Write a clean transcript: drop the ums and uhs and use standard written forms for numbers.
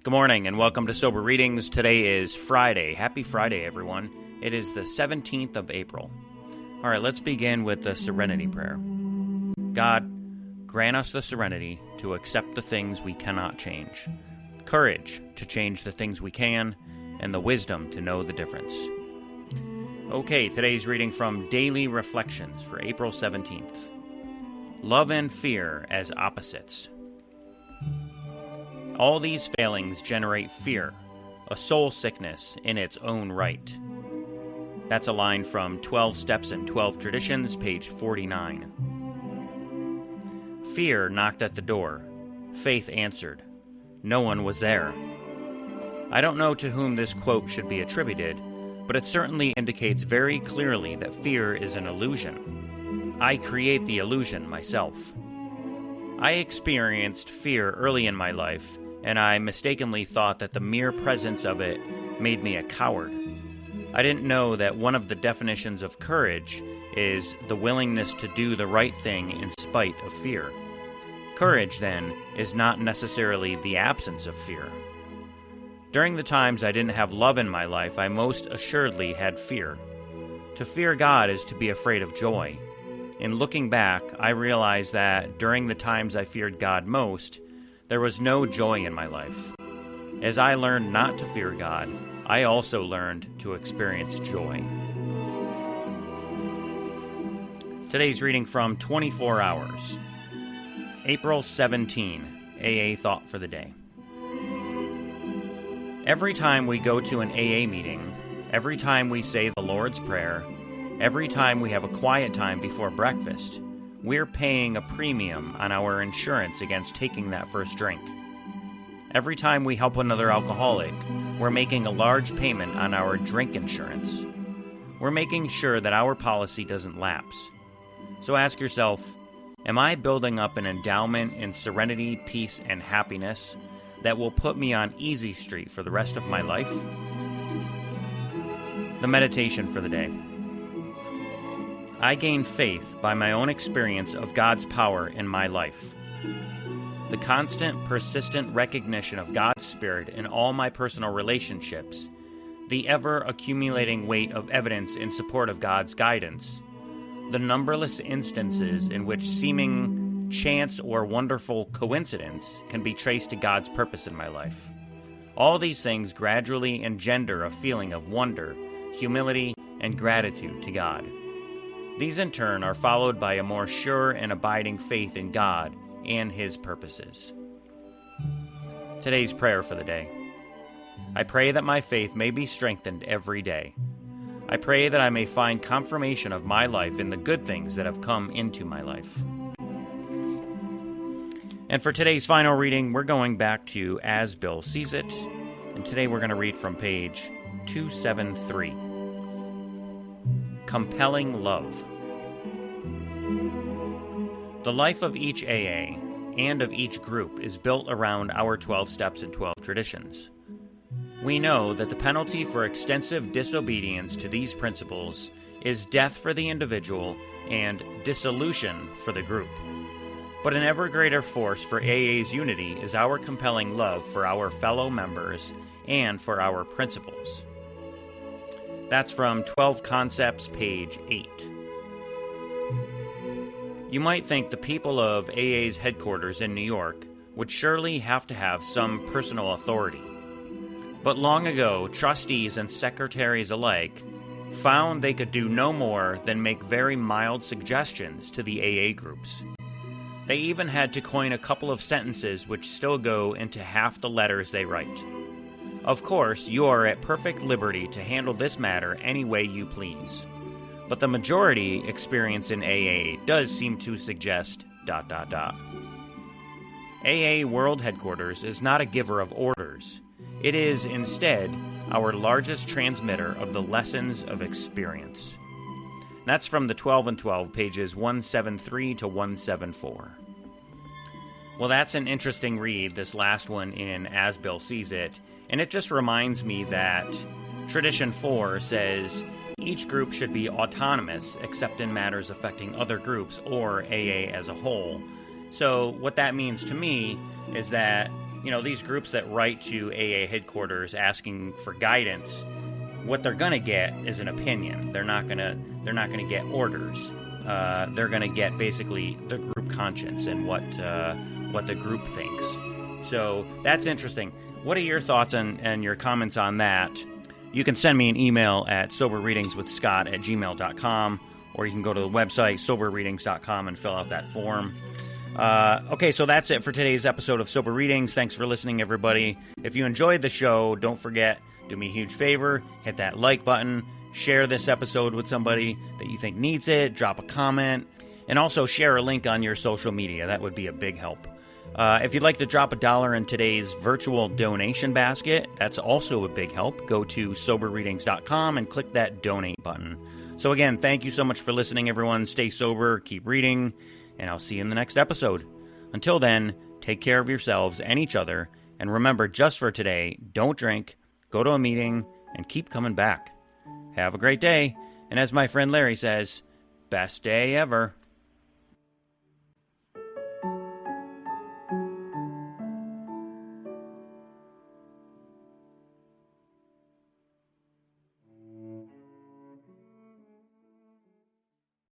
Good morning and welcome to Sober Readings. Today is Friday. Happy Friday, everyone. It is the 17th of April. All right, let's begin with the Serenity Prayer. God, grant us the serenity to accept the things we cannot change, courage to change the things we can, and the wisdom to know the difference. Okay, today's reading from Daily Reflections for April 17th. Love and fear as opposites. All these failings generate fear, a soul sickness in its own right. That's a line from 12 Steps and 12 Traditions, page 49. Fear knocked at the door. Faith answered. No one was there. I don't know to whom this quote should be attributed, but it certainly indicates very clearly that fear is an illusion. I create the illusion myself. I experienced fear early in my life, and I mistakenly thought that the mere presence of it made me a coward. I didn't know that one of the definitions of courage is the willingness to do the right thing in spite of fear. Courage, then, is not necessarily the absence of fear. During the times I didn't have love in my life, I most assuredly had fear. To fear God is to be afraid of joy. In looking back, I realized that during the times I feared God most, there was no joy in my life. As I learned not to fear God, I also learned to experience joy. Today's reading from 24 Hours. April 17, AA Thought for the Day. Every time we go to an AA meeting, every time we say the Lord's Prayer, every time we have a quiet time before breakfast, we're paying a premium on our insurance against taking that first drink. Every time we help another alcoholic, we're making a large payment on our drink insurance. We're making sure that our policy doesn't lapse. So ask yourself, am I building up an endowment in serenity, peace, and happiness that will put me on easy street for the rest of my life? The meditation for the day. I gain faith by my own experience of God's power in my life. The constant, persistent recognition of God's Spirit in all my personal relationships, the ever-accumulating weight of evidence in support of God's guidance, the numberless instances in which seeming chance or wonderful coincidence can be traced to God's purpose in my life. All these things gradually engender a feeling of wonder, humility, and gratitude to God. These in turn are followed by a more sure and abiding faith in God and His purposes. Today's prayer for the day. I pray that my faith may be strengthened every day. I pray that I may find confirmation of my life in the good things that have come into my life. And for today's final reading, we're going back to As Bill Sees It, and today we're going to read from page 273. Compelling Love. The life of each AA and of each group is built around our 12 Steps and 12 Traditions. We know that the penalty for extensive disobedience to these principles is death for the individual and dissolution for the group. But an ever greater force for AA's unity is our compelling love for our fellow members and for our principles. That's from 12 Concepts, page 8. You might think the people of AA's headquarters in New York would surely have to have some personal authority. But long ago, trustees and secretaries alike found they could do no more than make very mild suggestions to the AA groups. They even had to coin a couple of sentences which still go into half the letters they write. Of course, you are at perfect liberty to handle this matter any way you please. But the majority experience in AA does seem to suggest ... AA World Headquarters is not a giver of orders. It is, instead, our largest transmitter of the lessons of experience. That's from the 12 and 12, pages 173 to 174. Well, that's an interesting read, this last one in As Bill Sees It, and it just reminds me that Tradition 4 says each group should be autonomous except in matters affecting other groups or AA as a whole. So what that means to me is that these groups that write to AA headquarters asking for guidance, what they're going to get is an opinion. They're not going to get orders. They're going to get basically the group conscience and what the group thinks. So that's interesting. What are your thoughts and your comments on that? You can send me an email at soberreadingswithscott@gmail.com, or you can go to the website soberreadings.com and fill out that form. Okay, so that's it for today's episode of Sober Readings. Thanks for listening, everybody. If you enjoyed the show, don't forget, do me a huge favor, hit that like button, share this episode with somebody that you think needs it, drop a comment, and also share a link on your social media. That would be a big help. If you'd like to drop $1 in today's virtual donation basket, that's also a big help. Go to soberreadings.com and click that donate button. So again, thank you so much for listening, everyone. Stay sober, keep reading, and I'll see you in the next episode. Until then, take care of yourselves and each other, and remember, just for today, don't drink, go to a meeting, and keep coming back. Have a great day, and as my friend Larry says, best day ever.